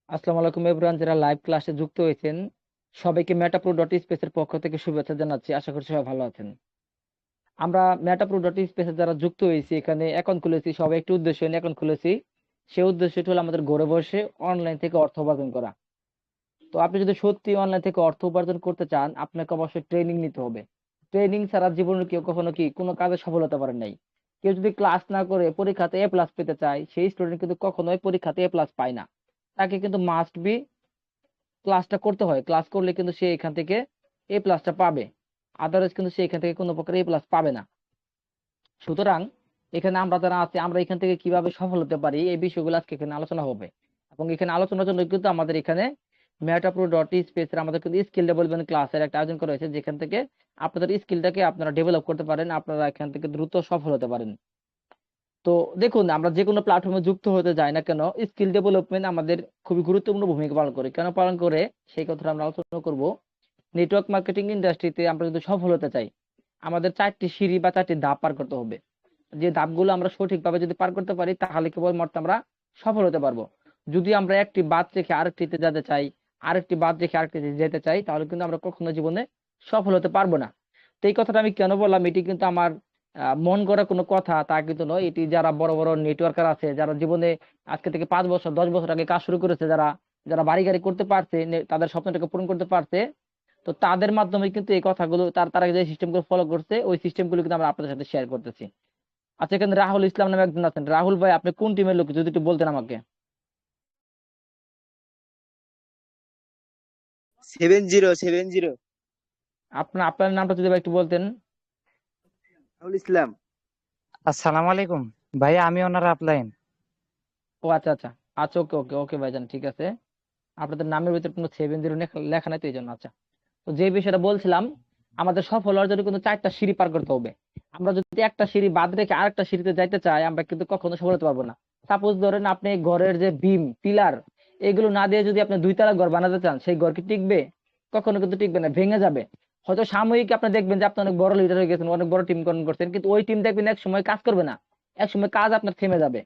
আসসালামু আলাইকুম এভরিওয়ান, যারা লাইভ ক্লাসে যুক্ত হয়েছেন সবাইকে মেটাপ্রো ডট স্পেসের পক্ষ থেকে শুভেচ্ছা জানাচ্ছি। আশা করি সবাই ভালো আছেন। আমরা মেটাপ্রো ডট স্পেসে যারা যুক্ত হয়েছি, এখানে অ্যাকাউন্ট খুলেছি, সবাই একটি উদ্দেশ্য নিয়ে অ্যাকাউন্ট খুলেছি। সেই উদ্দেশ্যটি হলো আমাদের ঘরে বসে অনলাইন থেকে অর্থ উপার্জন করা। তো আপনি যদি সত্যি অনলাইন থেকে অর্থ উপার্জন করতে চান, আপনাকে অবশ্যই ট্রেনিং নিতে হবে। ট্রেনিং ছাড়া জীবনে কেউ কখনো কোনো কাজে সফল হতে পারে নাই। কেউ যদি ক্লাস না করে পরীক্ষাতে এ প্লাস পেতে চায়, সেই স্টুডেন্ট কিন্তু কখনোই পরীক্ষাতে এ প্লাস পায় না। তাকে কিন্তু মাস্ট বি ক্লাসটা করতে হয়। ক্লাস করলে কিন্তু সে এখান থেকে এ প্লাসটা পাবে। আদারওয়াইজ কিন্তু সে এখান থেকে কোনো প্রকার এ প্লাস পাবে না। সুতরাং এখানে আমরা যারা আছি, আমরা এখান থেকে কিভাবে সফল হতে পারি এই বিষয়গুলো আজকে এখানে আলোচনা হবে। এবং এখানে আলোচনার জন্য কিন্তু আমাদের এখানে মেটাপ্রো ডট স্পেস এর আমাদের কিন্তু স্কিল ডেভেলপমেন্ট ক্লাসের একটা আয়োজন করা হয়েছে, যেখান থেকে আপনাদের স্কিলটাকে আপনারা ডেভেলপ করতে পারেন, আপনারা এখান থেকে দ্রুত সফল হতে পারেন। তো দেখুন, আমরা যে কোনো প্ল্যাটফর্মে যুক্ত হতে যাই না কেন, স্কিল ডেভেলপমেন্ট আমাদের খুবই গুরুত্বপূর্ণ ভূমিকা পালন করে। কেন পালন করে সেই কথাটা আমরা আলোচনা করব। নেটওয়ার্ক মার্কেটিং ইন্ডাস্ট্রিতে আমরা যদি সফল হতে চাই, আমাদের 4টি সিঁড়ি বা 4টি ধাপ পার করতে হবে। যে ধাপগুলো আমরা সঠিকভাবে যদি পার করতে পারি, তাহলে কেবলমাত্র আমরা সফল হতে পারবো। যদি আমরা একটি বাদ রেখে আরেকটিতে যেতে চাই, আরেকটি বাদ রেখে আরেকটিতে যেতে চাই, তাহলে কিন্তু আমরা কখনো জীবনে সফল হতে পারবো না। তো এই কথাটা আমি কেন বললাম, এটি কিন্তু আমার মন গড়া কোনো কথা তা কিন্তু নয়। এটি যারা বড় বড় নেটওয়ার্কার আছে, যারা জীবনে আজকে থেকে 5 বছর 10 বছর আগে কাজ শুরু করেছে, যারা যারা বাড়ি গাড়ি করতে পারছে, তাদের স্বপ্নটাকে পূরণ করতে পারছে, তো তাদের মাধ্যমে কিন্তু এই কথাগুলো তারা যে সিস্টেমগুলো ফলো করছে, ওই সিস্টেমগুলো কিন্তু আমরা আপনাদের সাথে শেয়ার করতেছি। আচ্ছা, এখানে রাহুল ইসলাম নামে একজন আছেন। রাহুল ভাই, আপনি কোন টিমের লোক যদি একটু বলতেন আমাকে। 7070। আপনার আপনার নামটা যদি ভাই একটু বলতেন। রাহুল ইসলাম। আসসালামু আলাইকুম ভাইয়া, আমি ওনার আপলাইন। ও আচ্ছা আচ্ছা। আচ্ছা, ওকে ওকে ওকে ভাইজান, ঠিক আছে। আপনাদের নামের ভিতরে কোনো 70 লেখা নাই তো, এই জন্য। আচ্ছা, তো যে বিষয়টা বলছিলাম, আমাদের সফল হওয়ার জন্য কিন্তু 4টা সিঁড়ি পার করতে হবে। আমরা যদি একটা সিঁড়ি বাদ রেখে আরেকটা সিঁড়িতে যাইতে চাই, আমরা কিন্তু কখনো সফল হতে পারবো না। সাপোজ ধরেন আপনি ঘরের যে বিম পিলার এগুলো না দিয়ে যদি আপনি 2 তলা ঘর বানাতে চান, সেই ঘর কি টিকবে? কখনো কিন্তু টিকবে না, ভেঙে যাবে। হয়তো সাময়িক আপনি দেখবেন যে আপনি অনেক বড় লিডার হয়ে গেছেন, অনেক বড় টিম গঠন করছেন, কিন্তু ওই টিম দেখবেন এক সময় কাজ করবে না। এক সময় কাজ আপনার থেমে যাবে।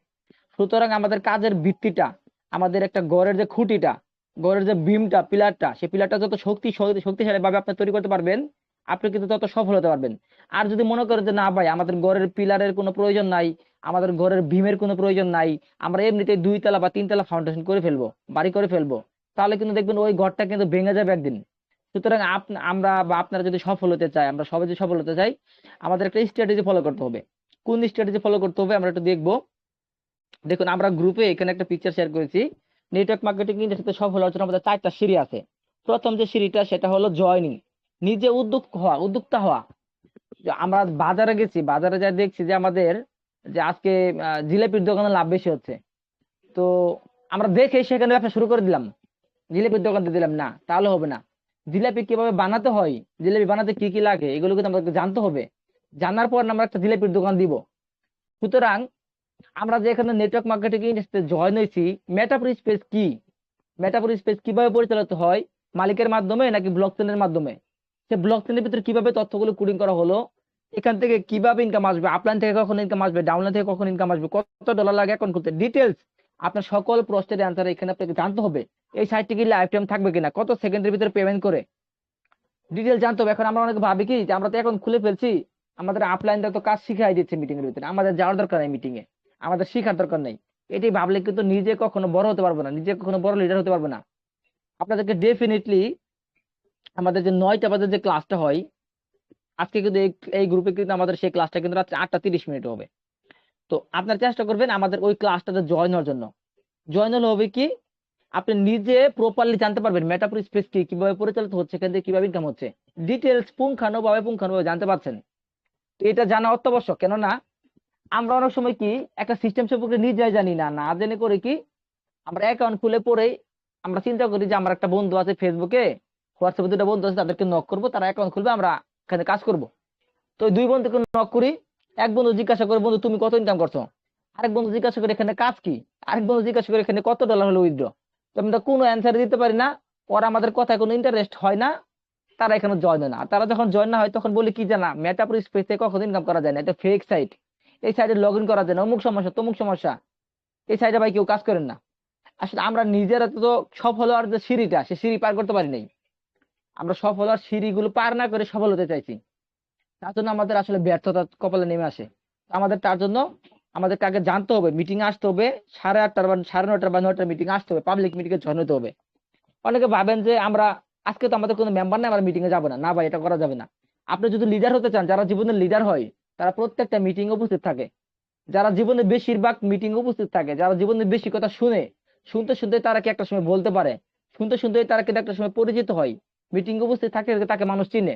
সুতরাং আমাদের কাজের ভিত্তিটা, আমাদের একটা ঘরের যে খুঁটিটা, ঘরের যে বিমটা পিলারটা, সেই পিলারটা যত শক্তিশালী ভাবে আপনি তৈরি করতে পারবেন, আপনি কিন্তু তত সফল হতে পারবেন। আর যদি মনে করেন যে না ভাই, আমাদের ঘরের পিলারের কোনো প্রয়োজন নাই, আমাদের ঘরের ভীমের কোনো প্রয়োজন নাই, আমরা এমনিতেই 2 তলা বা 3 তলা ফাউন্ডেশন করে ফেলবো, বাড়ি করে ফেলবো, তাহলে কিন্তু দেখবেন ওই ঘরটা কিন্তু ভেঙে যাবে একদিন। সুতরাং আমরা বা আপনারা যদি সফল হতে চাই, আমরা সবাই যদি সফল হতে চাই, আমাদের একটা স্ট্র্যাটেজি ফলো করতে হবে। কোন স্ট্র্যাটেজি ফলো করতে হবে আমরা একটু দেখবো। দেখুন, আমরা গ্রুপে এখানে একটা পিকচার শেয়ার করেছি। নেটওয়ার্ক মার্কেটিং ইন্ডাস্ট্রিতে সফল হওয়ার জন্য আমাদের 4টা সিঁড়ি আছে। প্রথম যে সিঁড়িটা, সেটা হলো জয়নিং, নিজে উদ্যোক্তা হওয়া। যে আমরা বাজারে গেছি, বাজারে যা দেখছি যে আমাদের যে আজকে জিলাপির দোকানে লাভ বেশি হচ্ছে। তো আমরা দেখে সেখানে ব্যবসা শুরু করে দিলাম, জিলাপির দোকান দিয়ে দিলাম না, তাহলে হবে না। জিলাপি কিভাবে বানাতে হয়, জিলাপি বানাতে কি কি লাগে, এগুলো কিন্তু আমাদেরকে জানতে হবে। জানার পর আমরা একটা জিলাপির দোকান দিব। সুতরাং আমরা যে এখানে নেটওয়ার্ক মার্কেটিং ইন্ডাস্ট্রিতে জয়েন হয়েছি, মেটাপ্রো স্পেস কি, মেটাপ্রো স্পেস কিভাবে পরিচালিত হয়, মালিকের মাধ্যমে নাকি ব্লক চেনের মাধ্যমে, সে ব্লক চেনের ভিতরে কিভাবে তথ্যগুলো কোডিং করা হলো, এখান থেকে কিভাবে ইনকাম আসবে, আপলাইন থেকে কখন ইনকাম আসবে, ডাউনলাইন থেকে কখন ইনকাম আসবে, কত ডলার লাগে অ্যাকাউন্ট খুলতে, ডিটেলস আপনার সকল প্রশ্নের অ্যান্সার এখানে আপনাকে জানতে হবে। এই সাইটটি কি লাইফ টাইম থাকবে কিনা, কত সেকেন্ডের ভিতরে পেমেন্ট করে, ডিটেল জানতে হবে। এখন আমরা অনেকে ভাবি কি যে আমরা তো এখন খুলে ফেলছি, আমাদের আপলাইনটা তো কাজ শিখাই দিচ্ছে মিটিং এর ভিতরে, আমাদের যাওয়ার দরকার নেই মিটিং এ, আমাদের শিখার দরকার নেই। এটি ভাবলে কিন্তু নিজে কখনো বড় হতে পারবো না, নিজে কখনো বড় লিডার হতে পারবো না। আপনাদেরকে ডেফিনেটলি আমাদের যে 9টা বাজে যে ক্লাসটা হয়, আজকে কিন্তু এই গ্রুপে কিন্তু আমাদের সেই ক্লাসটা কিন্তু রাত্রে 8টা 30 মিনিট হবে। তো আপনারা চেষ্টা করবেন আমাদের ওই ক্লাসটাতে জয়েন হওয়ার জন্য। জয়েন হলে হবে কি, আপনি নিজে প্রপারলি জানতে পারবেন মেটাপ্রো স্পেস কি, কিভাবে পরিচালিত হচ্ছে, এখান থেকে কিভাবে ইনকাম হচ্ছে, ডিটেলস পুঙ্খানুভাবে জানতে পারছেন। তো এটা জানা অত্যাবশ্যক, কেননা আমরা অনেক সময় কি একটা সিস্টেম সম্পর্কে নিজেই জানি না, না জেনে করে কি আমরা অ্যাকাউন্ট খুলে পরেই আমরা চিন্তা করি যে আমার একটা বন্ধু আছে ফেসবুকে, হোয়াটসঅ্যাপে 2টা বন্ধু আছে, তাদেরকে নক করবো, তারা অ্যাকাউন্ট খুলবে, আমরা এখানে কাজ করব। তো ওই 2 বন্ধুকে নক করি। এক বন্ধু জিজ্ঞাসা করে, বন্ধু তুমি কত ইনকাম করছো? আরেক বন্ধু জিজ্ঞাসা করে, এখানে কাজ কি? আরেক বন্ধু জিজ্ঞাসা করে, এখানে কত ডলার হলো উইথড্র? তো আমরা কোনো অ্যান্সার দিতে পারি না, ওরা আমাদের কথায় কোনো ইন্টারেস্ট হয় না, তারা এখানে জয়েন হয় না। আর তারা যখন জয়েন না হয়, তখন বলি কি জানা, মেটাপ্রো স্পেস থেকে কখনো ইনকাম করা যায় না, এটা ফেক সাইট, এই সাইটে লগ ইন করা যায় না, অমুক সমস্যা তমুক সমস্যা, এই সাইটে ভাই কেউ কাজ করেন না। আসলে আমরা নিজেরা তো সফল হওয়ার যে সিঁড়িটা সে সিঁড়ি পার করতে পারি নাই। আমরা সফল হওয়ার সিঁড়িগুলো পার না করে সফল হতে চাইছি, তার জন্য আমাদের আসলে ব্যর্থতা কপালে নেমে আসে। আমাদের তার জন্য আমাদেরকে আগে জানতে হবে, মিটিং এ আসতে হবে, 8:30 বা 9:30 বা 9টার মিটিং আসতে হবে, পাবলিক মিটিং এ জয়েন হতে হবে। অনেকে ভাবেন যে আমরা আজকে তো আমাদের কোনো মেম্বার নাই, আমরা মিটিং এ যাবো না। না ভাই, এটা করা যাবে না। আপনি যদি লিডার হতে চান, যারা জীবনের লিডার হয় তারা প্রত্যেকটা মিটিং এ উপস্থিত থাকে, যারা জীবনে বেশিরভাগ মিটিং এ উপস্থিত থাকে, যারা জীবনে বেশি কথা শুনে, শুনতে শুনতে তারা কি একটা সময় বলতে পারে, শুনতে শুনতে তারা কিন্তু একটা সময় পরিচিত হয়, মিটিং এ উপস্থিত থাকে, তাকে মানুষ চিনে।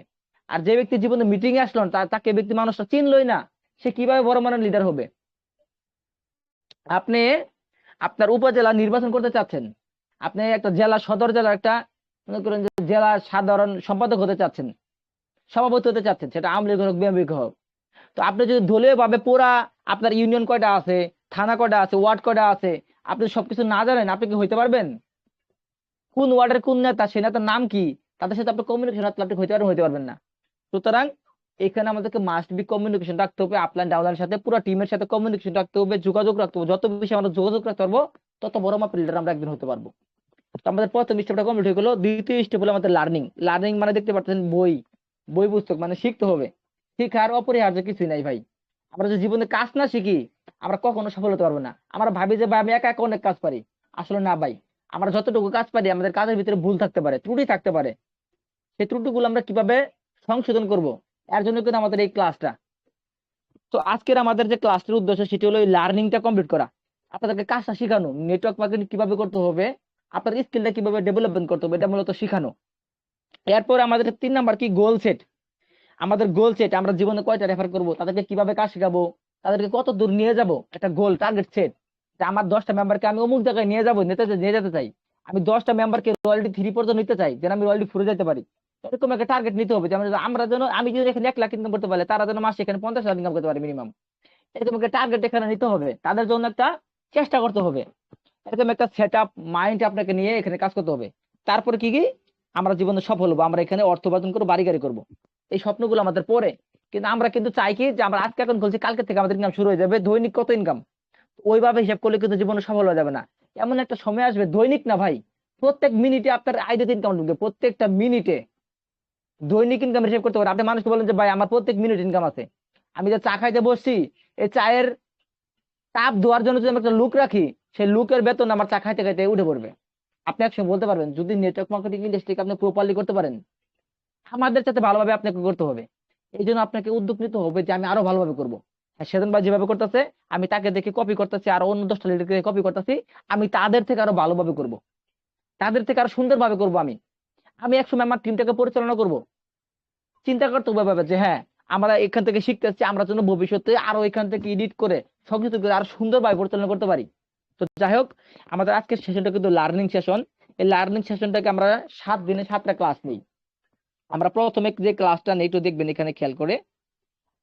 আর যে ব্যক্তি জীবনে মিটিং এ আসলো না, তাকে ব্যক্তি মানুষটা চিনলই না, সে কিভাবে বড় মানের লিডার হবে? আপনি আপনার উপজেলা নির্বাচন করতে চাচ্ছেন, আপনি একটা জেলা সদর জেলার একটা মনে করেন যে জেলা সাধারণ সম্পাদক হতে চাচ্ছেন, সভাপতি হতে চাচ্ছেন, সেটা আওয়ামী লীগ হোক বিএনপি হোক। তো আপনি যদি দলীয় ভাবে পুরা আপনার ইউনিয়ন কয়টা আছে, থানা কয়টা আছে, ওয়ার্ড কয়টা আছে, আপনি সবকিছু না জানেন, আপনি কি হইতে পারবেন? কোন ওয়ার্ডের কোন নেতা, সেই নেতার নাম কি, তাদের সাথে আপনি কমিউনিকেশন রাখলে আপনি হইতে পারবেন, হইতে পারবেন না। সুতরাং এখানে আমাদেরকে মাস্ট বি কমিউনিকেশন রাখতে হবে, আপলাইন ডাউনলাইনের সাথে পুরো টিমের সাথে কমিউনিকেশন রাখতে হবে, যোগাযোগ রাখতে হবে। যত বেশি আমরা যোগাযোগ রাখতে পারবো, তত বড় মাপের লিডার আমরা একদিন হতে পারবো। তো আমাদের প্রথম স্টেপটা কমপ্লিট হয়ে গেলো। দ্বিতীয় স্টেপ হলো আমাদের লার্নিং। লার্নিং মানে দেখতে পাচ্ছেন বই, বই পুস্তক, মানে শিখতে হবে। শিখার অপরিহার্য কিছুই নাই ভাই। আমরা যদি জীবনে কাজ না শিখি, আমরা কখনো সফল হতে পারবো না। আমরা ভাবি যে ভাই আমি একা একা অনেক কাজ পারি, আসলে না ভাই। আমরা যতটুকু কাজ পারি, আমাদের কাজের ভিতরে ভুল থাকতে পারে, ত্রুটি থাকতে পারে। সেই ত্রুটিগুলো আমরা কিভাবে সংশোধন করব, এর জন্য কিন্তু আমাদের এই ক্লাসটা। তো আজকের আমাদের যে ক্লাসটির উদ্দেশ্য সেটি হলো এই লার্নিংটা কমপ্লিট করা, আপনাদেরকে কাজটা শেখানো, নেটওয়ার্ক মার্কেটিং কিভাবে করতে হবে, আপনার স্কিলটা কিভাবে ডেভেলপমেন্ট করতে হবে, এটা মূলত শেখানো। এরপরে আমাদের 3 নাম্বার কি, গোল সেট। আমাদের গোল সেট, আমরা জীবনে কয়টা রেফার করব, তাদেরকে কিভাবে কাজ শেখাবো, তাদেরকে কত দূর নিয়ে যাব, একটা গোল টার্গেট সেট। যে আমার 10টা মেম্বারকে আমি অমুক জায়গায় নিয়ে যাবো, নিয়ে যেতে চাই। আমি 10টা মেম্বারকে রয়্যালটি 3 পর্যন্ত নিতে চাই, যেন আমি রয়্যালটি 4 যেতে পারি। এরকম একটা টার্গেট নিতে হবে, যেমন আমরা যেন, আমি যদি এখানে 1 লাখ ইনকাম করতে পারি, তারা যেন মাসে এখানে 50 লাখ ইনকাম করতে পারে মিনিমাম। এরকম একটা টার্গেট এখানে নিতে হবে, তাদের জন্য একটা চেষ্টা করতে হবে। এরকম একটা সেট আপ মাইন্ড আপনাকে নিয়ে এখানে কাজ করতে হবে। তারপরে কি কি, আমরা জীবনে সফল হবো, আমরা এখানে অর্থ উপার্জন করবো, বাড়ি গাড়ি করবো। এই স্বপ্নগুলো আমাদের পরে, কিন্তু আমরা কিন্তু চাই কি যে আমরা আজকে এখন বলছি, কালকে থেকে আমাদের ইনকাম শুরু হয়ে যাবে, দৈনিক কত ইনকাম, ওইভাবে হিসাব করলে কিন্তু জীবনে সফল হয়ে যাবে না। এমন একটা সময় আসবে, দৈনিক না ভাই, প্রত্যেক মিনিটে আপনার আইডিতে ইনকাম ঢুকবে, প্রত্যেকটা মিনিটে দৈনিক ইনকাম হিসাব করতে পারে। আপনি মানুষকে বলেন যে ভাই আমার প্রত্যেক মিনিট ইনকাম আছে, আমি যে চা খাইতে বসছি, এই চায়ের কাপ ধোয়ার জন্য যদি আমি একটা লুক রাখি, সেই লুকের বেতন আমার চা খাইতে খাইতে উঠে পড়বে। আপনি একসময় বলতে পারবেন, যদি নেটওয়ার্ক মার্কেটিং ইন্ডাস্ট্রিকে আপনি প্রপারলি করতে পারেন, আমাদের সাথে ভালোভাবে আপনাকে করতে হবে। এই জন্য আপনাকে উদ্যোগ নিতে হবে যে আমি আরো ভালোভাবে করবো। সেদিন ভাই যেভাবে করতেছে, আমি তাকে দেখে কপি করতেছি, আর অন্য 10টা লিডারকে কপি করতেছি, আমি তাদের থেকে আরো ভালোভাবে করব, তাদের থেকে আরো সুন্দরভাবে করব। আমি আমি একসময় আমার টিমটাকে পরিচালনা করব। চিন্তা করতে হবে যে হ্যাঁ, আমরা এখান থেকে শিখতেছি, আমরা যেন ভবিষ্যতে আরো এখান থেকে এডিট করে সংযুক্ত করে আরো সুন্দরভাবে পরিচালনা করতে পারি। তো যাই হোক, আমাদের আজকের সেশনটা কিন্তু লার্নিং সেশন। এই লার্নিং সেশনটাকে আমরা 7 দিনে 7টা ক্লাস নিই। আমরা প্রথমে যে ক্লাসটা নেই, একটু দেখবেন এখানে খেয়াল করে।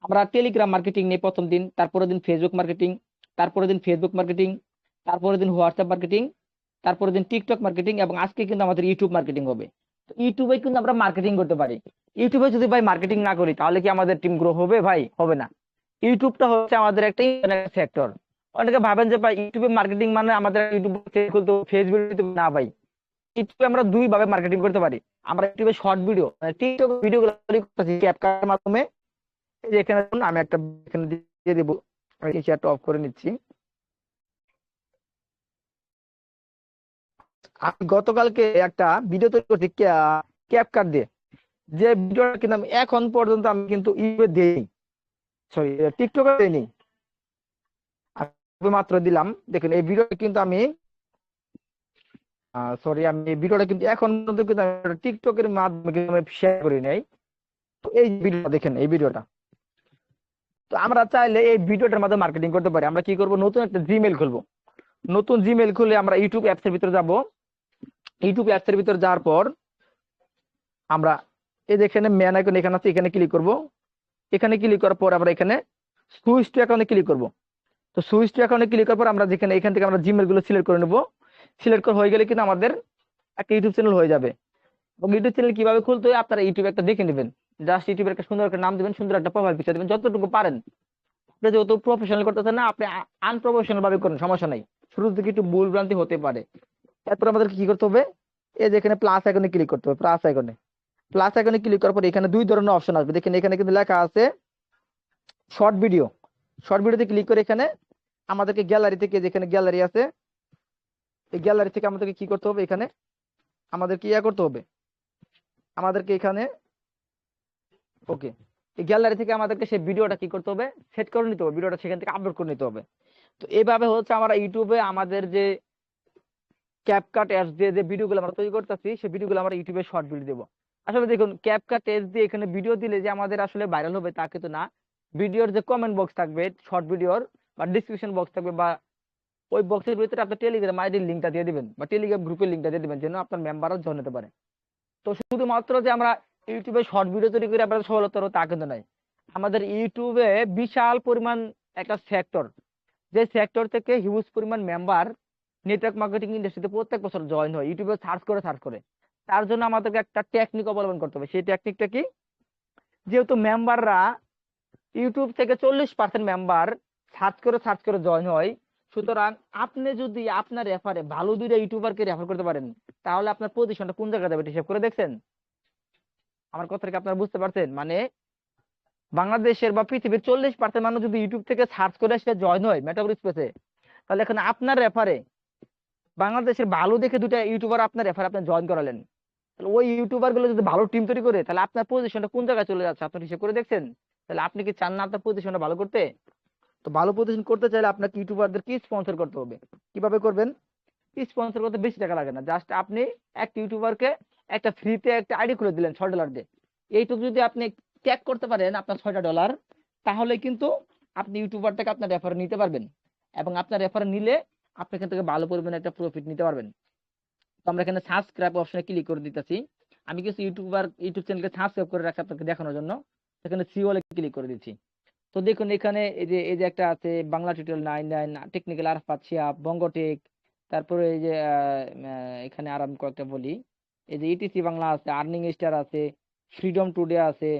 আমরা টেলিগ্রাম মার্কেটিং নিই প্রথম দিন, তারপরের দিন ফেসবুক মার্কেটিং, তারপরের দিন ফেসবুক মার্কেটিং, তারপরের দিন হোয়াটসঅ্যাপ মার্কেটিং, তারপরের দিন টিকটক মার্কেটিং, এবং আজকে কিন্তু আমাদের ইউটিউব মার্কেটিং হবে। তো ইউটিউবে কিন্তু আমরা মার্কেটিং করতে পারি। ইউটিউবে যদি ভাই মার্কেটিং না করি, তাহলে কি আমাদের টিম গ্রো হবে? ভাই হবে না। ইউটিউবটা হচ্ছে আমাদের একটা ইন্টারনেট সেক্টর। অনেকে ভাবেন যে ভাই ইউটিউবে মার্কেটিং মানে আমাদের ইউটিউব খুলতে, ফেসবুক, না ভাই। ইউটিউবে আমরা 2 ভাবে মার্কেটিং করতে পারি। আমরা ইউটিউবে শর্ট ভিডিও, মানে টিকটক ভিডিও গুলো করতেছি ক্যাপকাটের মাধ্যমে। এই যে এখানে দেখুন, আমি একটা এখানে দিয়ে দিব, আমি এই শেয়ারটা অফ করে নিচ্ছি। আমি গতকালকে একটা ভিডিও তৈরি করছি ক্যাপকাট দিয়ে, যে ভিডিওটা কিন্তু আমি এখন পর্যন্ত আমি কিন্তু ইউটিউবে দেইনি, সরি টিকটকে দেইনি, আমি মাত্র দিলাম। দেখুন এই ভিডিওটা কিন্তু আমি সরি, আমি এই ভিডিওটা কিন্তু এখন পর্যন্ত কিন্তু আমি টিকটকের মাধ্যমে কিন্তু আমি শেয়ার করি নাই। তো এই ভিডিওটা দেখেন, এই ভিডিওটা। তো আমরা চাইলে এই ভিডিওটার মাধ্যমে মার্কেটিং করতে পারি। আমরা কি করব, নতুন একটা জিমেইল খুলবো। নতুন জিমেইল খুলে আমরা ইউটিউব অ্যাপস এর ভিতরে যাব। ইউটিউব অ্যাপস এর ভিতরে যাওয়ার পর আমরা এই যে এখানে ম্যান আইকন এখানে আছে, এখানে ক্লিক করব। এখানে ক্লিক করার পর আমরা এখানে সুইচ টু অ্যাকাউন্টে ক্লিক করব। তো সুইচ টু অ্যাকাউন্টে ক্লিক করার পর আমরা যেখানে এখান থেকে আমরা জিমেইল গুলো সিলেক্ট করে নেব। সিলেক্ট করা হয়ে গেলে কিন্তু আমাদের একটা ইউটিউব চ্যানেল হয়ে যাবে। এবং ইউটিউব চ্যানেল কিভাবে খুলতে হয় আপনারা ইউটিউবে একটা দেখে নেবেন। জাস্ট ইউটিউবের একটা সুন্দর একটা নাম দিবেন, সুন্দর একটা প্রোফাইল পিকচার দিবেন, যতটুকু পারেন। আপনি যেহেতু প্রফেশনাল করতেছেন না, আপনি আনপ্রফেশনাল ভাবে করেন, সমস্যা নাই। শুরু থেকে একটু ভুল ভ্রান্তি হতে পারে, এরপর আমাদেরকে কি করতে হবে, এই যে এখানে প্লাস আইকনে ক্লিক করতে হবে। প্লাস আইকনে ক্লিক করার পর এখানে দুই ধরনের অপশন আসবে, দেখেন এখানে কিন্তু লেখা আছে শর্ট ভিডিও। শর্ট ভিডিওতে ক্লিক করে এখানে আমাদেরকে গ্যালারি থেকে, যেখানে গ্যালারি আছে এই গ্যালারি থেকে আমাদেরকে কি করতে হবে, এখানে আমাদেরকে করতে হবে, আমাদেরকে এখানে ওকে এই গ্যালারি থেকে আমাদেরকে সেই ভিডিওটা কি করতে হবে, সেট করে নিতে হবে, ভিডিওটা সেখান থেকে আপলোড করে নিতে হবে। তো এইভাবে হচ্ছে আমরা ইউটিউবে আমাদের যে ক্যাপকাট অ্যাপস দিয়ে যে ভিডিওগুলো আমরা তৈরি করতেছি, সেই ভিডিওগুলো আমরা ইউটিউবে শর্ট ভিডিও দেবো। আসলে দেখুন ক্যাপকাট অ্যাপস দিয়ে এখানে ভিডিও দিলে যে আমাদের আসলে ভাইরাল হবে তা কিন্তু না। ভিডিওর যে কমেন্ট বক্স থাকবে শর্ট ভিডিওর, বা ডিসক্রিপশন বক্স থাকবে, বা ওই বক্সের ভিতরে আপনার টেলিগ্রাম আইডির লিঙ্কটা দিয়ে দিবেন, বা টেলিগ্রাম গ্রুপের লিঙ্কটা দিয়ে দিবেন, যেন আপনার মেম্বাররা জয়েন হতে পারে। তো শুধুমাত্র যে আমরা ইউটিউবে শর্ট ভিডিও তৈরি করে আমরা সফলতা হবো তা কিন্তু নয়। আমাদের ইউটিউবে বিশাল পরিমাণ একটা সেক্টর, যে সেক্টর থেকে হিউজ পরিমাণ মেম্বার নেটওয়ার্ক মার্কেটিং ইন্ডাস্ট্রিতে প্রত্যেক বছর জয়েন হয় ইউটিউবে সার্চ করে। তার জন্য আমাদেরকে একটা টেকনিক অবলম্বন করতে হবে। সেই টেকনিকটা কি, যেহেতু মেম্বাররা ইউটিউব থেকে 40% মেম্বার সার্চ করে জয়েন হয়, সুতরাং আপনি যদি আপনার রেফারে ভালো দুইটা ইউটিউবারকে রেফার করতে পারেন, তাহলে আপনার পজিশনটা কোন জায়গায় যাবে হিসাব করে দেখছেন? আমার কথাটা কি আপনারা বুঝতে পারছেন? মানে বাংলাদেশের বা পৃথিবীর 40% মানুষ যদি ইউটিউব থেকে সার্চ করে সে জয়েন হয় মেটাভার্স স্পেসে, তাহলে এখানে আপনার রেফারে বাংলাদেশের ভালো দেখে দুটা ইউটিউবার আপনার রেফারে আপনি জয়েন করালেন, তাহলে ওই ইউটিউবার গুলো যদি ভালো টিম তৈরি করে, তাহলে আপনার পজিশনটা কোন জায়গায় চলে যাচ্ছে আপনার হিসেব করে দেখছেন? তাহলে আপনি কি চান না আপনার পজিশনটা ভালো করতে? তো ভালো পজিশন করতে চাইলে আপনাকে ইউটিউবারদের কি স্পন্সর করতে হবে। কিভাবে করবেন? স্পন্সর করতে বেশি টাকা লাগে না, জাস্ট আপনি একটা ইউটিউবারকে একটা ফ্রিতে একটা আইডি খুলে দিলেন $6 দিয়ে। এইটুকু যদি আপনি ট্যাগ করতে পারেন আপনার $6, তাহলে কিন্তু আপনি ইউটিউবারটাকে আপনার রেফারে নিতে পারবেন, এবং আপনার রেফারে নিলে আপনি এখান থেকে ভালো পরিমাণে একটা প্রফিট নিতে পারবেন। তো আমরা এখানে সাবস্ক্রাইব অপশনে ক্লিক করে দিতেছি। আমি কিছু ইউটিউব চ্যানেলকে সাবস্ক্রাইব করে রাখি আপনাকে দেখানোর জন্য, সেখানে সি ওয়ালে ক্লিক করে দিচ্ছি। তো দেখুন এখানে এই যে একটা আছে বাংলা টিউটোরিয়াল 99, টেকনিক্যাল আরফাত শিহাব, বঙ্গটেক, তারপরে এই যে এখানে আর আমি কয়েকটা বলি, এই যে ইটিসি বাংলা আছে, আর্নিং স্টার আছে, ফ্রিডম টুডে আছে,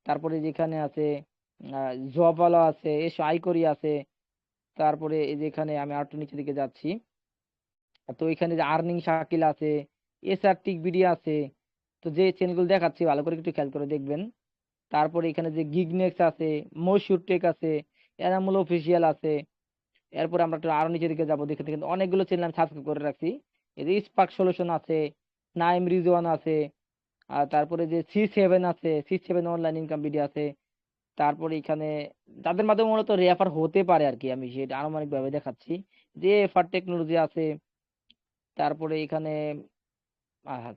তারপরে যেখানে আছে জব আলো আছে, এসো আইকরি আছে, তারপরে এই যে এখানে আমি আরেকটু নিচের দিকে যাচ্ছি, তো এখানে যে আর্নিং শাকিল আছে, এসআর টিক ভিডিও আছে। তো যে চ্যানেলগুলো দেখাচ্ছি ভালো করে একটু খেয়াল করে দেখবেন। তারপরে এখানে যে গিগনেক্স আছে, মশিউর টেক আছে, এনামুল অফিসিয়াল আছে। এরপর আমরা একটু আরো নিচের দিকে যাবো, দেখে দেখেন অনেকগুলো চ্যানেল আমি সাবস্ক্রাইব করে রাখছি। এই যে স্পার্ক সলিউশন আছে, নাইম রিজওয়ান আছে, আর তারপরে যে C7 আছে, C7 অনলাইন ইনকাম ভিডিও আছে। তারপরে এখানে তাদের মাধ্যমে মূলত রেফার হতে পারে আর কি, আমি সেটা আনুমানিক ভাবে দেখাচ্ছি। যে এফার টেকনোলজি আছে, তারপরে এখানে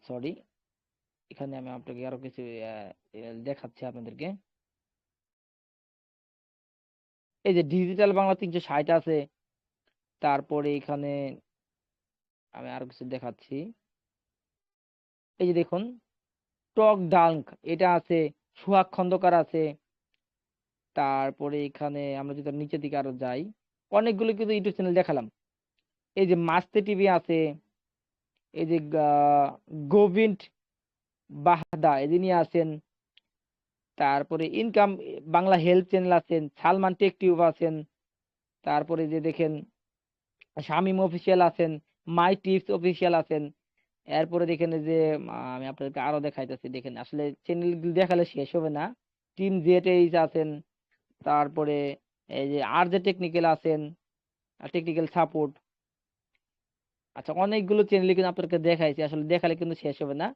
সরি, এখানে আমি আপনাকে আরো কিছু দেখাচ্ছি আপনাদেরকে। এই যে ডিজিটাল বাংলা 360 আছে, তারপরে এখানে আমি আরো কিছু দেখাচ্ছি। এই যে দেখুন টক ডাঙ্ক এটা আছে, সুহাগ খন্দকার আছে। তারপরে এখানে আমরা যদি নিচের দিকে আরো যাই, অনেকগুলো কিন্তু ইউটিউব চ্যানেল দেখালাম। এই যে মাস্তে টিভি আছে, এই যে গোবিন্দ বাহাদা যিনি আছেন, তারপরে ইনকাম বাংলা হেলথ চ্যানেল আছেন, সালমান টেক টিউব আছেন, তারপরে যে দেখেন শামিম অফিসিয়াল আছেন, মাই টিপস অফিসিয়াল আছেন। এরপরে দেখেন এই যে আমি আপনাদেরকে আরো দেখাইতেছি, দেখেন আসলে চ্যানেল দেখালে শেষ হবে না। টিম জেটেইস আছেন, তারপরে এই যে আর যে টেকনিক্যাল আছেন, টেকনিক্যাল সাপোর্ট। আচ্ছা অনেকগুলো চ্যানেল কিন্তু আপনাদেরকে দেখাইছি, আসলে দেখালে কিন্তু শেষ হবে না।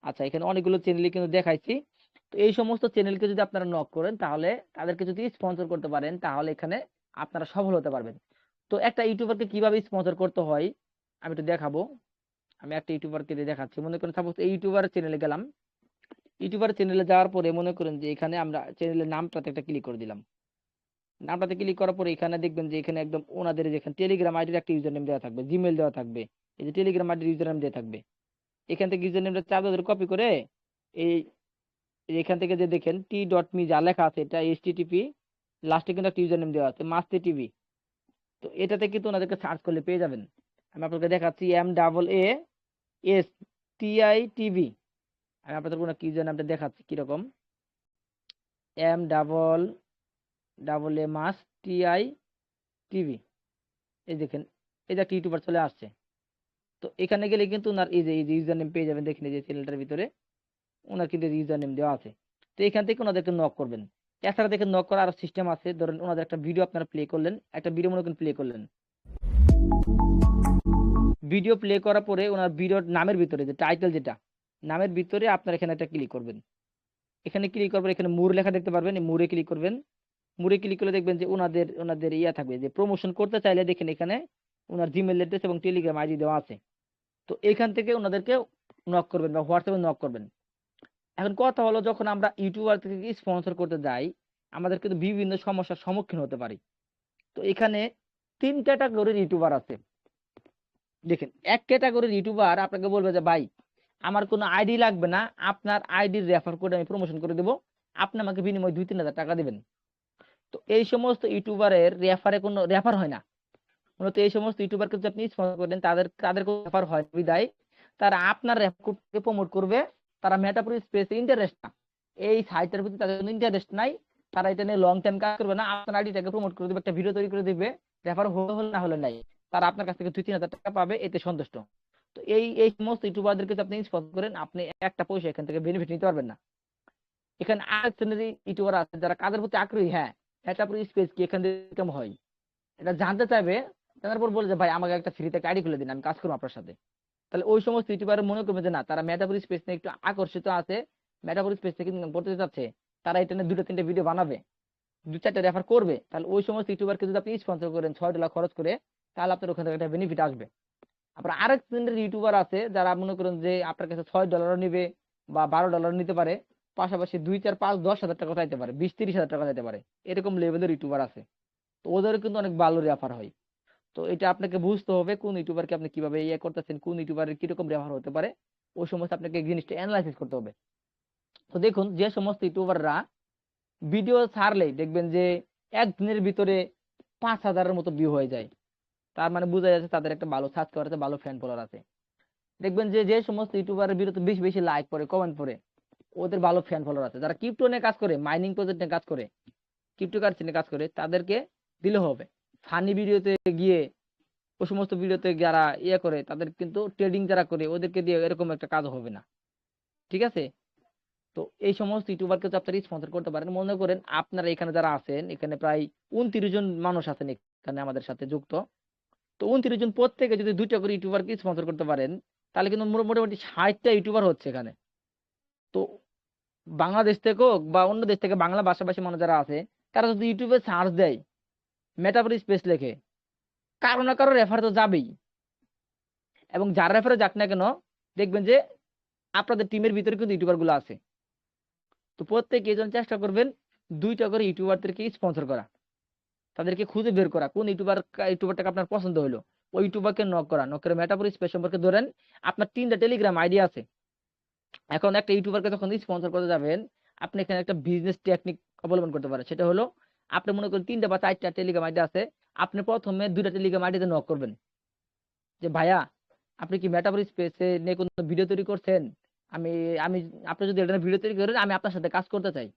আচ্ছা এখানে অনেকগুলো চ্যানেল কিন্তু দেখাইছি। তো এই সমস্ত চ্যানেলকে যদি আপনারা নক করেন, তাহলে তাদেরকে যদি স্পন্সর করতে পারেন, তাহলে এখানে আপনারা সফল হতে পারবেন। তো একটা ইউটিউবারকে কিভাবে স্পন্সর করতে হয় আমি একটু দেখাবো। আমি একটা ইউটিউবারকে দেখাচ্ছি। মনে করেন সাপোজ এই ইউটিউবার চ্যানেলে গেলাম, ইউটিউবার চ্যানেলে যাওয়ার পরে মনে করেন যে এখানে আমরা চ্যানেলের নামটাতে একটা ক্লিক করে দিলাম। নামটাতে ক্লিক করার পরে এখানে দেখবেন যে এখানে একদম ওনাদের যেখানে টেলিগ্রাম আইডির একটা ইউজার নেম দেওয়া থাকবে, জিমেল দেওয়া থাকবে, এই যে টেলিগ্রাম আইডির ইউজার নেম দেওয়া থাকবে। এখান থেকে ইউজার নেমটা চাপ ধরে কপি করে এই এখান থেকে যে দেখেন t.me যা লেখা আছে, এটা http লাস্টে কিন্তু একটা ইউজার নেম দেওয়া আছে মাস্তে টিভি। তো এটাতে কিন্তু ওনাদেরকে সার্চ করলে পেয়ে যাবেন। আমি আপনাকে দেখাচ্ছি MAASTITV। আমি আপনাদের কোনো ইউজার নামটা দেখাচ্ছি কিরকম, MAASTITV। এই দেখেন এই যে একটা ইউটিউবার চলে আসছে। তো তো এখানে গেলে কিন্তু ওনার এই যে ইউজার নেম পেয়ে যাবেন, দেখেন এই যে চ্যানেলটার ভিতরে ওনার কিন্তু ইউজার নেম দেওয়া আছে। তো এখান থেকে ওনাদেরকে নক করবেন। এছাড়া দেখেন নক করার সিস্টেম আছে, ধরেন ওনাদের একটা ভিডিও আপনারা প্লে করলেন, একটা ভিডিও মনে করেন প্লে করলেন, ভিডিও প্লে করার পরে ওনার ভিডিওর নামের ভিতরে যে টাইটেল, যেটা নামের ভিতরে আপনার এখানে একটা ক্লিক করবেন। এখানে ক্লিক করবেন, এখানে মুর লেখা দেখতে পারবেন, এই মুরে ক্লিক করবেন। মুরে ক্লিক করলে দেখবেন যে ওনাদের ওনাদের ইয়া থাকবে, যে প্রমোশন করতে চাইলে দেখেন এখানে ওনার জিমেল অ্যাড্রেস এবং টেলিগ্রাম আইডি দেওয়া আছে। তো এখান থেকে ওনাদেরকে নক করবেন বা হোয়াটসঅ্যাপে নক করবেন। এখন কথা হলো, যখন আমরা ইউটিউবার থেকে স্পন্সর করতে যাই আমাদের কিন্তু বিভিন্ন সমস্যার সম্মুখীন হতে পারি। তো এখানে 3 ক্যাটাগরির ইউটিউবার আছে। দেখেন, এক ক্যাটাগরির ইউটিউবার আপনাকে বলবে যে ভাই আমার কোনো আইডি লাগবে না, আপনার আইডির রেফার কোড আমি প্রমোশন করে দেবো, আপনি আমাকে বিনিময়ে 2-3 হাজার টাকা দিবেন। তো এই সমস্ত ইউটিউবারের রেফারে কোনো রেফার হয় না। মূলত এই সমস্ত ইউটিউবারকে যদি আপনি স্পন্সর করেন তাদের কোনো রেফার হয় না বিদায় তারা আপনার রেফার কোডকে প্রমোট করবে। তারা মেটাপুর স্পেসে ইন্টারেস্ট না, এই সাইটের প্রতি তাদের কোনো ইন্টারেস্ট নাই। তারা এটা নিয়ে লং টাইম কাজ করবে না, আপনার আইডিটাকে প্রমোট করে দেবে, একটা ভিডিও তৈরি করে দিবে, রেফার হলে না হলে নাই, তারা আপনার কাছ থেকে 2-3 হাজার টাকা পাবে, এতে সন্তুষ্ট। তো এই সমস্ত ইউটিউবারদেরকে যদি আপনি স্পন্সর করেন আপনি একটা পয়সা এখান থেকে বেনিফিট নিতে পারবেন না। এখানে আরেক শ্রেণীর ইউটিউবার আছে যারা কাজের প্রতি আগ্রহী, হ্যাঁ মেটাপুর স্পেস কি এখান থেকে কেমন হয় এটা জানতে চাইবে, জানার পর বলে যে ভাই আমাকে একটা ফ্রিতে আইডি খুলে দিন, আমি কাজ করবো আপনার সাথে। তাহলে ওই সমস্ত ইউটিউবার মনে করবে যে না, তারা মেটাফোর স্পেস নিয়ে একটু আকর্ষিত আছে, মেটাফোর স্পেস থেকে ইনকাম করতে যাচ্ছে, তারা এটা নিয়ে 2-3টে ভিডিও বানাবে, 2-4টে রেফার করবে। তাহলে ওই সমস্ত ইউটিউবারকে যদি আপনি স্পন্সর করেন $6 খরচ করে, তাহলে আপনার ওখান থেকে একটা বেনিফিট আসবে। আবার আরেক শ্রেণীর ইউটিউবার আছে যারা মনে করেন যে আপনার কাছে $6 নিবে বা $12 নিতে পারে, পাশাপাশি 2, 4, 5, 10 হাজার টাকা চাইতে পারে, 20-30 হাজার টাকা চাইতে পারে, এরকম লেভেলের ইউটিউবার আছে। তো ওদের কিন্তু অনেক ভালো রেফার হয়। তো এটা আপনাকে বুঝতে হবে কোন ইউটিউবারকে আপনি কিভাবে ইয়ে করতেছেন, কোন ইউটিউবারের কিরকম ব্যবহার হতে পারে, ওই সমস্ত আপনাকে এই জিনিসটা অ্যানালাইসিস করতে হবে। তো দেখুন, যে সমস্ত ইউটিউবাররা ভিডিও ছাড়লেই দেখবেন যে একদিনের ভিতরে 5,000-এর মতো ভিউ হয়ে যায়, তার মানে বোঝা যাচ্ছে তাদের একটা ভালো সাবস্ক্রাইবার আছে, ভালো ফ্যান ফলোয়ার আছে। দেখবেন যে যে সমস্ত ইউটিউবারের ভিডিওতে বেশি বেশি লাইক করে, কমেন্ট করে, ওদের ভালো ফ্যান ফলোয়ার আছে। যারা ক্রিপ্টো নিয়ে কাজ করে, মাইনিং প্রজেক্ট নিয়ে কাজ করে, ক্রিপ্টোকারেন্সি নিয়ে কাজ করে, তাদেরকে দিলে হবে। ফানি ভিডিওতে গিয়ে ওই সমস্ত ভিডিওতে যারা ইয়ে করে, তাদের কিন্তু ট্রেডিং যারা করে ওদেরকে দিয়ে এরকম একটা কাজ হবে না, ঠিক আছে? তো এই সমস্ত ইউটিউবারকে তো আপনারা স্পন্সর করতে পারেন। মনে করেন আপনারা এখানে যারা আছেন, এখানে প্রায় 29 জন মানুষ আছেন এখানে আমাদের সাথে যুক্ত। তো 29 জন প্রত্যেকে যদি 2টা করে ইউটিউবারকে স্পন্সর করতে পারেন, তাহলে কিন্তু মোটামুটি 60টা ইউটিউবার হচ্ছে এখানে। তো বাংলাদেশ থেকে হোক বা অন্য দেশ থেকে বাংলা ভাষাভাষী মানুষ যারা আছে, তারা যদি ইউটিউবে সার্চ দেয় মেটাভার স্পেস লেখে, কারো না কারো রেফার তো যাবেই। এবং যার রেফারে যাক না কেন, দেখবেন যে আপনাদের টিমের ভিতরে কিন্তু ইউটিউবার গুলো আছে। তো প্রত্যেকে এই জন্য চেষ্টা করবেন 2টা করে ইউটিউবারদেরকে স্পন্সর করা, তাদেরকে খুঁজে বের করা কোন ইউটিউবারটাকে আপনার পছন্দ হলো, ওই ইউটিউবারকে নক করা, নক করে মেটাফোর স্পেস সম্পর্কে ধরেন আপনার 3টা টেলিগ্রাম আইডি আছে। এখন একটা ইউটিউবারকে যখন স্পন্সর করতে যাবেন, আপনি এখানে একটা বিজনেস টেকনিক অবলম্বন করতে পারেন। সেটা হলো, আপনি মনে করেন 3টা বা 4টা টেলিগ্রাম আইডি আছে, আপনি প্রথমে 2টা টেলিগ্রাম আইডিতে নক করবেন যে ভাইয়া আপনি কি মেটাফোর স্পেসে নিয়ে কোনো ভিডিও তৈরি করছেন, আমি আমি আপনি যদি এটা ভিডিও তৈরি করেন আমি আপনার সাথে কাজ করতে চাই।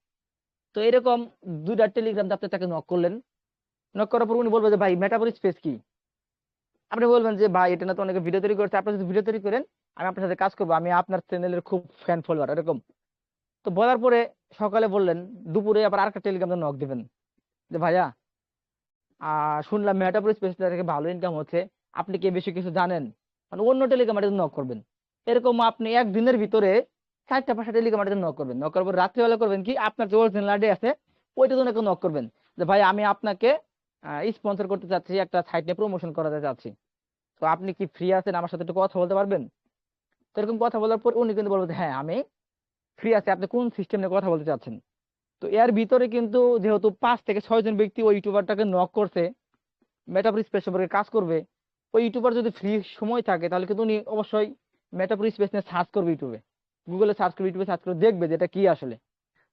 তো এরকম 2টা টেলিগ্রাম আপনি তাকে নক করলেন, নক করার পর উনি বলবে যে ভাই মেটাফোর স্পেস কি, আপনি বলবেন যে ভাই এটা না তো অনেকে ভিডিও তৈরি করছে, আপনি যদি ভিডিও তৈরি করেন আমি আপনার সাথে কাজ করবো, আমি আপনার চ্যানেলের খুব ফ্যান ফলোয়ার, এরকম। তো বলার পরে সকালে বললেন, দুপুরে আবার আরেকটা টেলিগ্রাম নক দিবেন যে ভাইয়া শুনলাম মেটাফোর স্পেস থেকে ভালো ইনকাম হচ্ছে, আপনি কি বেশি কিছু জানেন, মানে অন্য টেলিগ্রামে নক করবেন। এরকম আপনি একদিনের ভিতরে 4টা-5টা টেলিগ্রামে নক করবেন। নক করার পর রাত্রিবেলা করবেন কি, আপনার যে অরিজিনাল আইডি আছে ওইটা জন্য নক করবেন যে ভাই আমি আপনাকে স্পন্সর করতে চাচ্ছি, একটা সাইট নিয়ে প্রমোশন করাতে চাচ্ছি, তো আপনি কি ফ্রি আছেন, আমার সাথে একটু কথা বলতে পারবেন? তো এরকম কথা বলার পর উনি কিন্তু বলবেন যে হ্যাঁ আমি ফ্রি আছি, আপনি কোন সিস্টেম নিয়ে কথা বলতে চাচ্ছেন। তো এর ভিতরে কিন্তু যেহেতু 5 থেকে 6 জন ব্যক্তি ওই ইউটিউবারটাকে নক করছে, মেটাফোর স্পেস সম্পর্কে কাজ করবে, ওই ইউটিউবার যদি ফ্রি সময় থাকে তাহলে কিন্তু উনি অবশ্যই মেটাফোর স্পেস নিয়ে সার্চ করবে, ইউটিউবে গুগলে সার্চ করবে, ইউটিউবে সার্চ করে দেখবে যে এটা কি আসলে।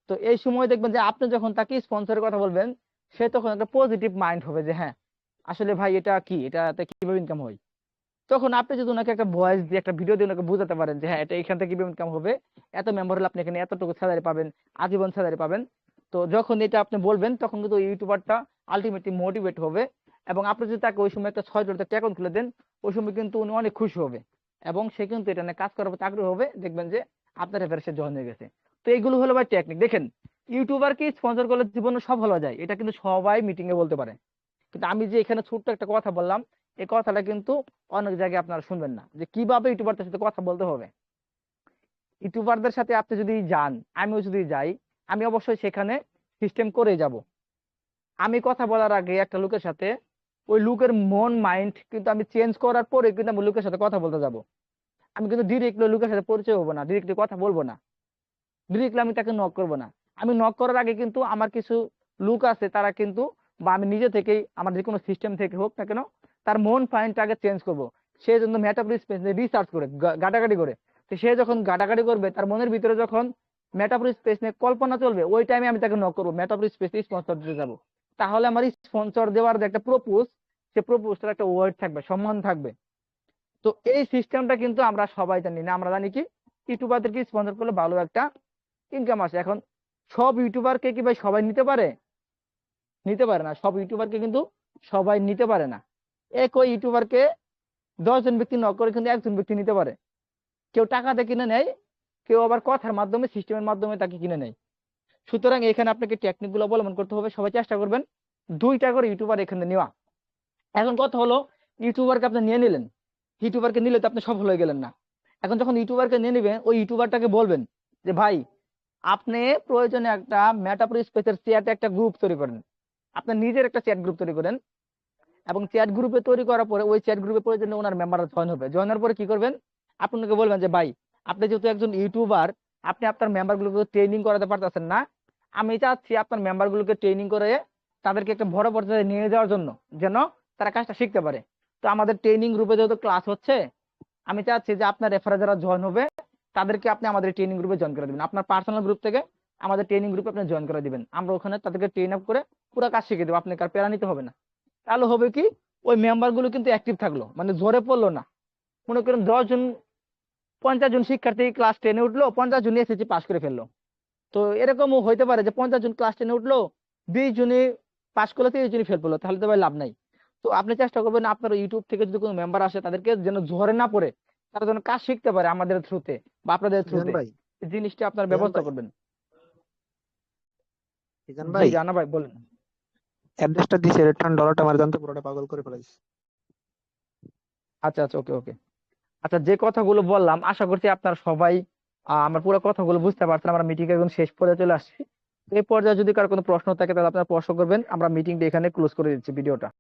তো এই সময় দেখবেন যে আপনি যখন তাকে স্পন্সরের কথা বলবেন, সে তখন একটা পজিটিভ মাইন্ড হবে যে হ্যাঁ আসলে ভাই এটা কি, এটাতে কিভাবে ইনকাম হয়। তখন আপনি যদি ওনাকে একটা ভয়েস দিয়ে একটা ভিডিও দিয়ে ওনাকে বোঝাতে পারেন যে হ্যাঁ এটা এখান থেকে কিভাবে ইনকাম হবে, এত মেম্বার হলে আপনি এখানে এতটুকু স্যালারি পাবেন, আজীবন স্যালারি পাবেন। তো যখন এটা আপনি বলবেন তখন কিন্তু ইউটিউবারটা আলটিমেটলি মোটিভেট হবে, এবং আপনি যদি তাকে ওই সময় একটা $6 অ্যাকাউন্ট খুলে দেন, ওই সময় কিন্তু উনি অনেক খুশি হবে এবং সে কিন্তু এটা নিয়ে কাজ করার প্রতি আগ্রহ হবে, দেখবেন যে আপনার এবারে সে জয়েন হয়ে গেছে। তো এগুলো হলো ভাই টেকনিক। দেখেন, ইউটিউবারকে স্পন্সর করলে জীবনে সফল হওয়া যায়, এটা কিন্তু সবাই মিটিং এ বলতে পারে, কিন্তু আমি যে এখানে ছোট্ট একটা কথা বললাম, এই কথাটা কিন্তু অনেক জায়গায় আপনারা শুনবেন না, যে কিভাবে ইউটিউবারদের সাথে কথা বলতে হবে। ইউটিউবারদের সাথে আপনি যদি যান, আমিও যদি যাই, আমি অবশ্যই সেখানে সিস্টেম করে যাব। আমি কথা বলার আগে একটা লোকের সাথে, ওই লোকের মন মাইন্ড কিন্তু আমি চেঞ্জ করার পরে কিন্তু আমি লোকের সাথে কথা বলতে যাব। আমি কিন্তু ডিরেক্টলি লোকের সাথে পরিচয় হবো না, ডিরেক্টলি কথা বলবো না, ডিরেক্টলি আমি তাকে নক করবো না। আমি নক করার আগে কিন্তু আমার কিছু লোক আছে, তারা কিন্তু, বা আমি নিজে থেকেই আমার যে কোনো সিস্টেম থেকে হোক না কেন, তার মন মাইন্ডটা আগে চেঞ্জ করবো। সে জন্য মেটাফর স্পেস নিয়ে রিসার্চ করে, গাটাগাটি করে। তো সে যখন গাটাগাটি করবে, তার মনের ভিতরে যখন মেটাফর স্পেস নিয়ে কল্পনা চলবে, ওই টাইমে আমি তাকে নক করবো, মেটাফর স্পেস স্পন্সর দিতে যাবো। তাহলে আমার স্পন্সর দেওয়ার যে একটা প্রপোজ, সে প্রপোজটার একটা ওয়ার্ড থাকবে, সম্মান থাকবে। তো এই সিস্টেমটা কিন্তু আমরা সবাই জানি না। আমরা জানি কি, ইউটিউবারদেরকে স্পন্সর করলে ভালো একটা ইনকাম আসে। এখন সব ইউটিউবারকে কি ভাই সবাই নিতে পারে? নিতে পারে না। সব ইউটিউবারকে কিন্তু সবাই নিতে পারে না। একই ইউটিউবারকে 10 জন ব্যক্তি নক করে কিন্তু একজন ব্যক্তি নিতে পারে। কেউ টাকাতে কিনে নেয়, কেউ আবার কথার মাধ্যমে, সিস্টেমের মাধ্যমে তাকে কিনে নেয়। সুতরাং এখানে আপনাকে টেকনিক গুলো অবলম্বন করতে হবে। সবাই চেষ্টা করবেন 2টা করে ইউটিউবার এখানে নেওয়া। এখন কথা হলো, ইউটিউবারকে আপনি নিয়ে নিলেন, ইউটিউবারকে নিলে তো আপনি সফল হয়ে গেলেন না। এখন যখন ইউটিউবারকে নিয়ে নেবেন, ওই ইউটিউবারটাকে বলবেন যে ভাই, আপনি প্রয়োজনে একটা মেটাফর স্পেসের চ্যাটে একটা গ্রুপ তৈরি করেন, আপনার নিজের একটা চ্যাট গ্রুপ তৈরি করেন, এবং চ্যাট গ্রুপে তৈরি করার পরে ওই চ্যাট গ্রুপে প্রয়োজনে ওনার মেম্বাররা জয়েন হবে। জয়েন হওয়ার পরে কি করবেন, আপনাকে বলবেন যে ভাই, আপনি যেহেতু একজন ইউটিউবার, আপনি আপনার মেম্বার গুলোকে ট্রেনিং করাতে পারতেছেন না, আমি চাচ্ছি আপনার মেম্বার গুলোকে ট্রেনিং করে তাদেরকে একটা বড় পর্যায়ে নিয়ে যাওয়ার জন্য, যেন তারা কাজটা শিখতে পারে। তো আমাদের ট্রেনিং গ্রুপে যেহেতু ক্লাস হচ্ছে, আমি চাচ্ছি যে আপনার রেফারে যারা জয়েন হবে, তাদেরকে আপনি আমাদের ট্রেনিং গ্রুপে জয়েন করে দিবেন। আপনার পার্সোনাল গ্রুপ থেকে আমাদের ট্রেনিং গ্রুপে আপনি জয়েন করে দিবেন। আমরা ওখানে তাদেরকে ট্রেন আপ করে পুরো কাজ শিখে দেবো, আপনাকে আর প্যারা নিতে হবে না। তাহলে হবে কি, ওই মেম্বার গুলো কিন্তু অ্যাক্টিভ থাকলো, মানে ঝরে পড়লো না। মনে করেন 10 জন, 50 জন শিক্ষার্থী ক্লাস 10-এ উঠলো, 50 জন এসএসসি পাস করে ফেললো। তো এরকমও হইতে পারে যে 50 জন ক্লাস 10-এ উঠলো, 20 জনই পাস করলো, 30 জনই ফেল করলো, তাহলে তো ভাই লাভ নাই। তো আপনি চেষ্টা করবেন আপনার ইউটিউব থেকে যদি কোনো মেম্বার আসে, তাদেরকে যেন ঝরে না পড়ে, তারা যেন কাজ শিখতে পারে আমাদের থ্রুতে বা আপনাদের ইজান থ্রুতে। ভাই এই জিনিসটা আপনার ইজান ব্যবস্থা ভাই করবেন। ইজান জি ভাই জানা ভাই, বলেন। অ্যাড্রেসটা দিছে, রিটার্ন ডলারটা আমার জানতে পুরোটা পাগল করে ফেলাইছে। আচ্ছা আচ্ছা, ওকে ওকে। আচ্ছা, যে কথাগুলো বললাম আশা করছি আপনারা সবাই আমার পুরো কথাগুলো বুঝতে পারছেন। আমরা মিটিং একদম শেষ পর্যায়ে চলে আসছি। এই পর্যায়ে যদি কারো কোনো প্রশ্ন থাকে, তাহলে আপনারা প্রশ্ন করবেন। আমরা মিটিংটা এখানে ক্লোজ করে দিচ্ছি, ভিডিওটা।